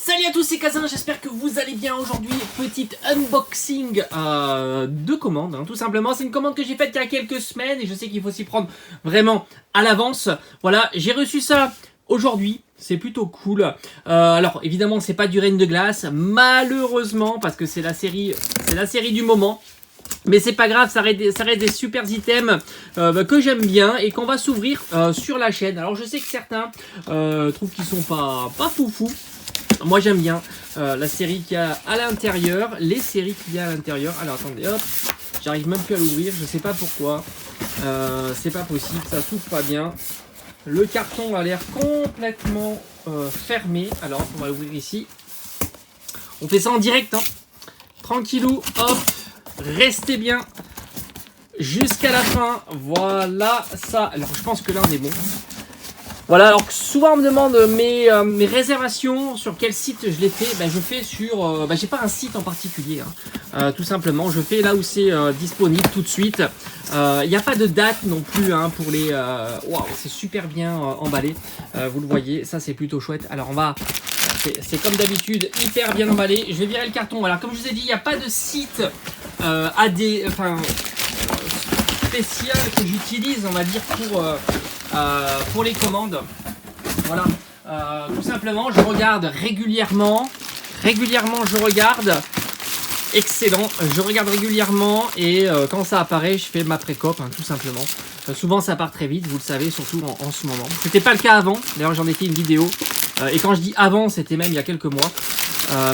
Salut à tous, c'est Kazan, j'espère que vous allez bien aujourd'hui. Petite unboxing de commande, tout simplement. C'est une commande que j'ai faite il y a quelques semaines et je sais qu'il faut s'y prendre vraiment à l'avance. Voilà, j'ai reçu ça aujourd'hui, c'est plutôt cool. Alors évidemment, c'est pas du Reine de Glace, malheureusement, parce que c'est la série du moment. Mais c'est pas grave, ça reste des super items que j'aime bien et qu'on va s'ouvrir sur la chaîne. Alors je sais que certains trouvent qu'ils sont pas foufou. Moi j'aime bien la série qu'il y a à l'intérieur, les séries qu'il y a à l'intérieur. Alors attendez, hop, j'arrive même plus à l'ouvrir, je sais pas pourquoi. C'est pas possible, ça s'ouvre pas bien. Le carton a l'air complètement fermé. Alors on va l'ouvrir ici. On fait ça en direct, hein. Tranquillou, hop, restez bien jusqu'à la fin. Voilà ça. Alors je pense que là on est bon. Voilà, alors souvent on me demande mes réservations, sur quel site je les fais. Je fais sur, j'ai pas un site en particulier, tout simplement. Je fais là où c'est disponible tout de suite. Il n'y a pas de date non plus pour les... Waouh, c'est super bien emballé, vous le voyez, ça c'est plutôt chouette. Alors on va... C'est comme d'habitude, hyper bien emballé. Je vais virer le carton. Voilà, comme je vous ai dit, il n'y a pas de site spécial que j'utilise, on va dire, pour les commandes. Voilà, tout simplement, je regarde régulièrement. Je regarde. Excellent, je regarde régulièrement et quand ça apparaît, je fais ma pré-cop, tout simplement. Souvent, ça part très vite, vous le savez, surtout en ce moment. C'était pas le cas avant, d'ailleurs, j'en ai fait une vidéo. Et quand je dis avant, c'était même il y a quelques mois.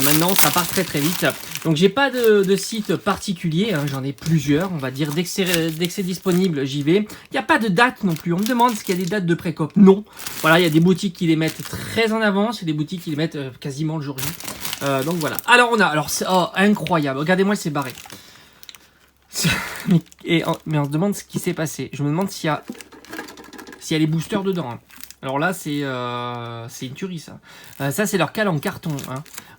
Maintenant, ça part très vite. Donc, j'ai pas de site particulier. J'en ai plusieurs, on va dire. Dès que c'est disponible, j'y vais. Il n'y a pas de date non plus. On me demande s'il y a des dates de pré-cop. Non. Voilà, il y a des boutiques qui les mettent très en avance. Il y a des boutiques qui les mettent quasiment le jour J. Donc, voilà. Alors, c'est incroyable. Regardez-moi, c'est barré. Mais on se demande ce qui s'est passé. Je me demande s'il y a les boosters dedans. Alors là, c'est une tuerie, ça. Ça, c'est leur cale en carton.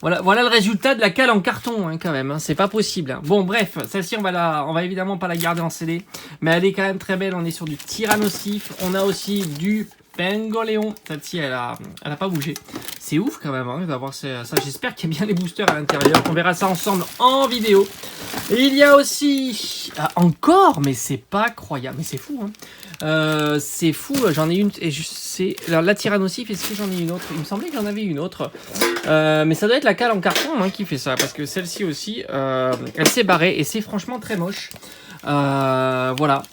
Voilà le résultat de la cale en carton, quand même. C'est pas possible. Bon, bref, celle-ci, on va évidemment pas la garder en CD. Mais elle est quand même très belle. On est sur du Tyrannosif. On a aussi du Pengoléon. Celle-ci, elle a pas bougé. C'est ouf, quand même, d'avoir ça. J'espère qu'il y a bien les boosters à l'intérieur. On verra ça ensemble en vidéo. Et il y a aussi... encore, mais c'est pas croyable. Mais c'est fou, c'est fou, j'en ai une, et c'est la Tyrannosif, est-ce que j'en ai une autre? Il me semblait que j'en avais une autre, mais ça doit être la cale en carton qui fait ça, parce que celle-ci aussi, elle s'est barrée, et c'est franchement très moche. Voilà,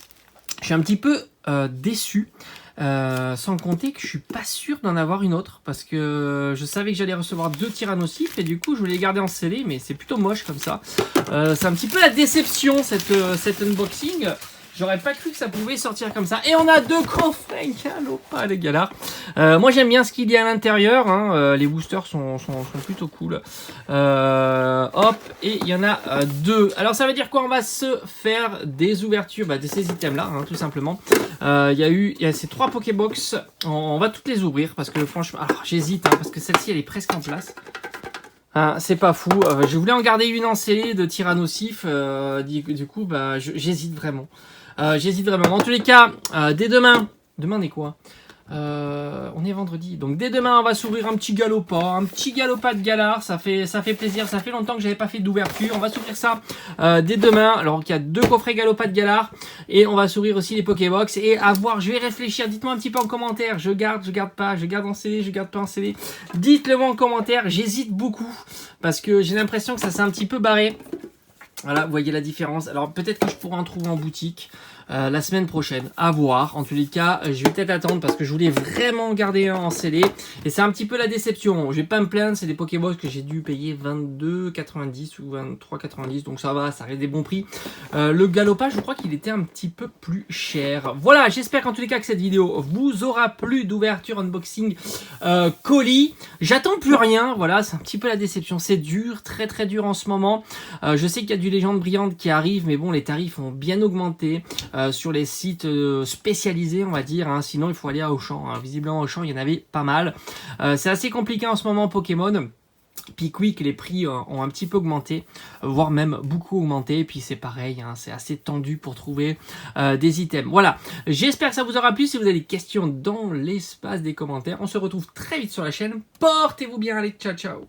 je suis un petit peu déçu, sans compter que je suis pas sûr d'en avoir une autre, parce que je savais que j'allais recevoir 2 Tyrannosifs, et du coup je voulais les garder en scellé, mais c'est plutôt moche comme ça. C'est un petit peu la déception, cet unboxing. J'aurais pas cru que ça pouvait sortir comme ça. Et on a 2 coffrets Galopa, les galards. Moi, j'aime bien ce qu'il y a à l'intérieur. Les boosters sont plutôt cool. Hop, et il y en a 2. Alors, ça veut dire quoi? On va se faire des ouvertures de ces items-là, tout simplement. Il y a ces 3 Pokébox. On va toutes les ouvrir parce que franchement... Alors, j'hésite, parce que celle-ci, elle est presque en place. C'est pas fou. Je voulais en garder une en scellé de Tyrannosif. Du coup, j'hésite vraiment. En tous les cas, dès demain... Demain, on est quoi? On est vendredi. Donc, dès demain, on va s'ouvrir un petit Galopa. Un petit Galopa de Galar. Ça fait plaisir. Ça fait longtemps que j'avais pas fait d'ouverture. On va s'ouvrir ça dès demain. Alors, il y a 2 coffrets Galopa de Galar. Et on va s'ouvrir aussi les Pokébox. Et à voir, je vais réfléchir. Dites-moi un petit peu en commentaire. Je garde pas. Je garde en CD, je garde pas en CD. Dites-le moi en commentaire. J'hésite beaucoup. Parce que j'ai l'impression que ça s'est un petit peu barré. Voilà, vous voyez la différence. Alors peut-être que je pourrais en trouver en boutique la semaine prochaine, à voir. En tous les cas, je vais peut-être attendre parce que je voulais vraiment garder un en scellé. Et c'est un petit peu la déception. Je vais pas me plaindre, c'est des Pokébox que j'ai dû payer 22,90 ou 23,90. Donc ça va, ça reste des bons prix. Le Galopa, je crois qu'il était un petit peu plus cher. Voilà, j'espère qu'en tous les cas que cette vidéo vous aura plu d'ouverture, unboxing, colis. J'attends plus rien, voilà, c'est un petit peu la déception. C'est dur, très dur en ce moment. Je sais qu'il y a du Légende Brillante qui arrive, mais bon, les tarifs ont bien augmenté sur les sites spécialisés, on va dire. Sinon, il faut aller à Auchan. Visiblement, Auchan, il y en avait pas mal. C'est assez compliqué en ce moment, Pokémon. Pickwick, les prix ont un petit peu augmenté, voire même beaucoup augmenté. Et puis c'est pareil, c'est assez tendu pour trouver des items. Voilà, j'espère que ça vous aura plu. Si vous avez des questions dans l'espace des commentaires, on se retrouve très vite sur la chaîne. Portez-vous bien, allez, ciao ciao.